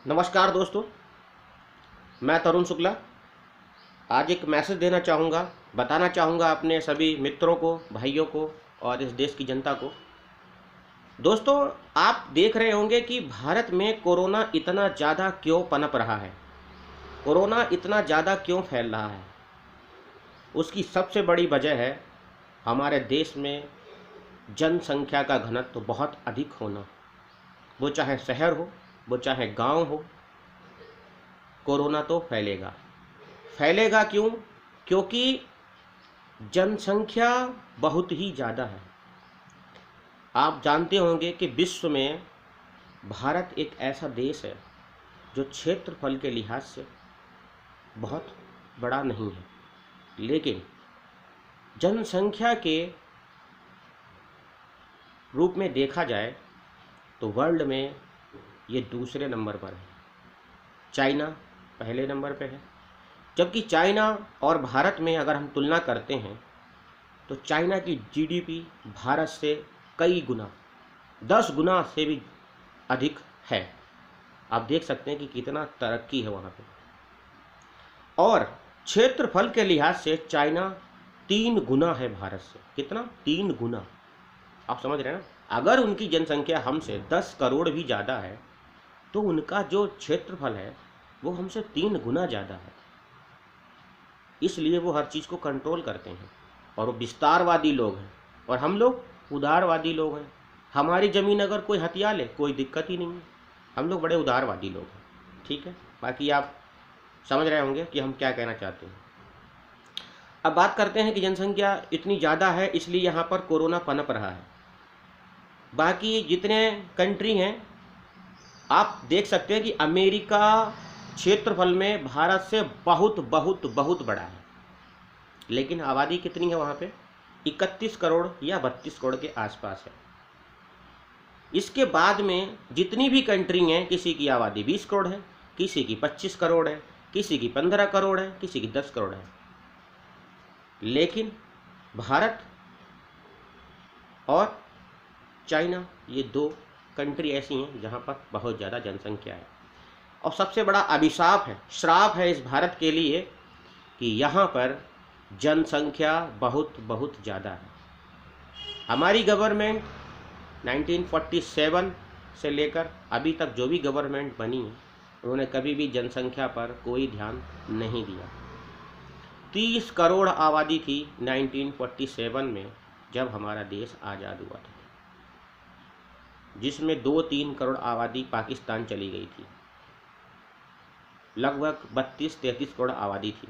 नमस्कार दोस्तों, मैं तरुण शुक्ला। आज एक मैसेज देना चाहूँगा, बताना चाहूँगा अपने सभी मित्रों को, भाइयों को और इस देश की जनता को। दोस्तों, आप देख रहे होंगे कि भारत में कोरोना इतना ज़्यादा क्यों पनप रहा है, कोरोना इतना ज़्यादा क्यों फैल रहा है। उसकी सबसे बड़ी वजह है हमारे देश में जनसंख्या का घनत्व बहुत अधिक होना। वो चाहे शहर हो, वो चाहे गांव हो, कोरोना तो फैलेगा। फैलेगा क्यों? क्योंकि जनसंख्या बहुत ही ज़्यादा है। आप जानते होंगे कि विश्व में भारत एक ऐसा देश है जो क्षेत्रफल के लिहाज से बहुत बड़ा नहीं है, लेकिन जनसंख्या के रूप में देखा जाए तो वर्ल्ड में ये दूसरे नंबर पर है। चाइना पहले नंबर पे है, जबकि चाइना और भारत में अगर हम तुलना करते हैं तो चाइना की जीडीपी भारत से कई गुना, 10 गुना से भी अधिक है। आप देख सकते हैं कि कितना तरक्की है वहाँ पे। और क्षेत्रफल के लिहाज से चाइना 3 गुना है भारत से। कितना? 3 गुना। आप समझ रहे हैं ना? अगर उनकी जनसंख्या हमसे 10 करोड़ भी ज़्यादा है तो उनका जो क्षेत्रफल है वो हमसे 3 गुना ज़्यादा है। इसलिए वो हर चीज़ को कंट्रोल करते हैं और वो विस्तारवादी लोग हैं और हम लोग उदारवादी लोग हैं। हमारी ज़मीन अगर कोई हथिया ले कोई दिक्कत ही नहीं है। हम लोग बड़े उदारवादी लोग हैं, ठीक है। बाकी आप समझ रहे होंगे कि हम क्या कहना चाहते हैं। अब बात करते हैं कि जनसंख्या इतनी ज़्यादा है इसलिए यहाँ पर कोरोना पनप रहा है। बाकी जितने कंट्री हैं आप देख सकते हैं कि अमेरिका क्षेत्रफल में भारत से बहुत बहुत बहुत बड़ा है, लेकिन आबादी कितनी है वहाँ पे? 31 करोड़ या 32 करोड़ के आसपास है। इसके बाद में जितनी भी कंट्री हैं, किसी की आबादी 20 करोड़ है, किसी की 25 करोड़ है, किसी की 15 करोड़ है, किसी की 10 करोड़ है। लेकिन भारत और चाइना, ये 2 कंट्री ऐसी हैं जहाँ पर बहुत ज़्यादा जनसंख्या है। और सबसे बड़ा अभिशाप है, श्राप है इस भारत के लिए कि यहाँ पर जनसंख्या बहुत बहुत ज़्यादा है। हमारी गवर्नमेंट 1947 से लेकर अभी तक जो भी गवर्नमेंट बनी है उन्होंने कभी भी जनसंख्या पर कोई ध्यान नहीं दिया। 30 करोड़ आबादी थी 1947 में जब हमारा देश आज़ाद हुआ था, जिसमें 2-3 करोड़ आबादी पाकिस्तान चली गई थी। लगभग 32-33 करोड़ आबादी थी।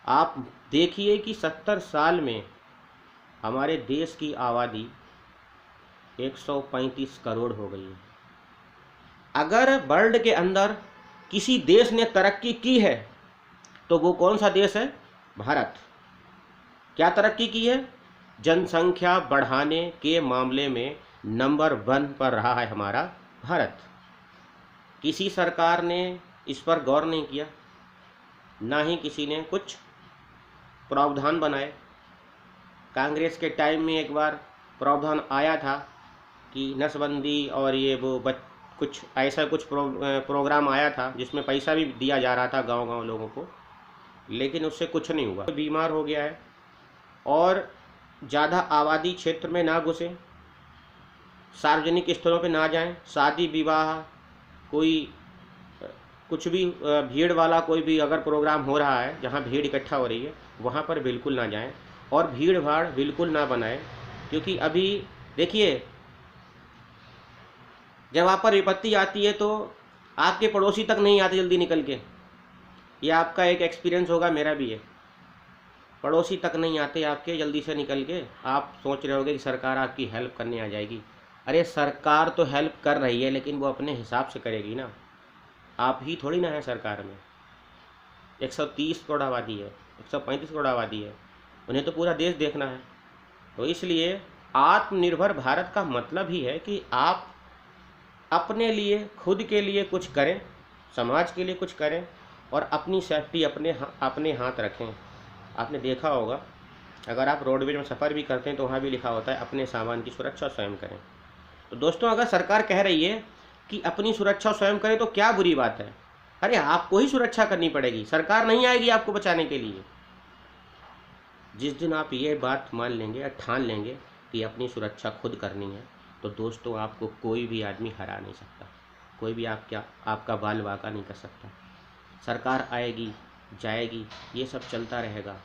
आप देखिए कि 70 साल में हमारे देश की आबादी 135 करोड़ हो गई है। अगर वर्ल्ड के अंदर किसी देश ने तरक्की की है तो वो कौन सा देश है? भारत। क्या तरक्की की है? जनसंख्या बढ़ाने के मामले में नंबर 1 पर रहा है हमारा भारत। किसी सरकार ने इस पर गौर नहीं किया, ना ही किसी ने कुछ प्रावधान बनाए। कांग्रेस के टाइम में एक बार प्रावधान आया था कि नसबंदी और ये वो कुछ ऐसा कुछ प्रोग्राम आया था जिसमें पैसा भी दिया जा रहा था गांव-गांव लोगों को, लेकिन उससे कुछ नहीं हुआ। बीमार हो गया है और ज़्यादा आबादी क्षेत्र में ना घुसे, सार्वजनिक स्थलों पे ना जाएं, शादी विवाह, कोई कुछ भी भीड़ वाला कोई भी अगर प्रोग्राम हो रहा है जहाँ भीड़ इकट्ठा हो रही है वहाँ पर बिल्कुल ना जाएं और भीड़ भाड़ बिल्कुल ना बनाएं। क्योंकि अभी देखिए, जब आप पर विपत्ति आती है तो आपके पड़ोसी तक नहीं आते जल्दी निकल के। ये आपका एक एक्सपीरियंस होगा, मेरा भी है। पड़ोसी तक नहीं आते आपके जल्दी से निकल के। आप सोच रहे होगे कि सरकार आपकी हेल्प करने आ जाएगी। अरे सरकार तो हेल्प कर रही है लेकिन वो अपने हिसाब से करेगी ना। आप ही थोड़ी ना है सरकार में। 130 करोड़ आबादी है, 135 करोड़ आबादी है, उन्हें तो पूरा देश देखना है। तो इसलिए आत्मनिर्भर भारत का मतलब ही है कि आप अपने लिए, खुद के लिए कुछ करें, समाज के लिए कुछ करें और अपनी सेफ्टी अपने हाथ रखें। आपने देखा होगा, अगर आप रोडवेज में सफ़र भी करते हैं तो वहाँ भी लिखा होता है अपने सामान की सुरक्षा स्वयं करें। तो दोस्तों, अगर सरकार कह रही है कि अपनी सुरक्षा स्वयं करें तो क्या बुरी बात है। अरे आपको ही सुरक्षा करनी पड़ेगी, सरकार नहीं आएगी आपको बचाने के लिए। जिस दिन आप ये बात मान लेंगे, ठान लेंगे कि अपनी सुरक्षा खुद करनी है, तो दोस्तों आपको कोई भी आदमी हरा नहीं सकता, कोई भी आपका बाल वाका नहीं कर सकता। सरकार आएगी जाएगी, ये सब चलता रहेगा।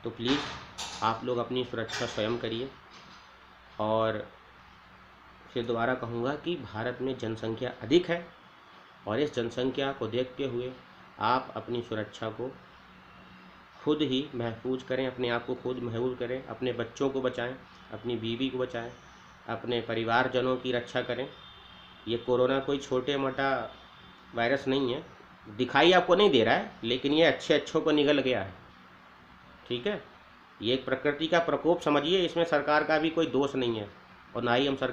तो प्लीज़ आप लोग अपनी सुरक्षा स्वयं करिए। और फिर दोबारा कहूँगा कि भारत में जनसंख्या अधिक है और इस जनसंख्या को देखते हुए आप अपनी सुरक्षा को खुद ही महफूज करें, अपने आप को खुद महफूज करें, अपने बच्चों को बचाएं, अपनी बीवी को बचाएं, अपने परिवारजनों की रक्षा करें। ये कोरोना कोई छोटे मोटा वायरस नहीं है, दिखाई आपको नहीं दे रहा है, लेकिन ये अच्छों को निगल गया है। ठीक है, ये एक प्रकृति का प्रकोप समझिए, इसमें सरकार का भी कोई दोष नहीं है और ना ही हम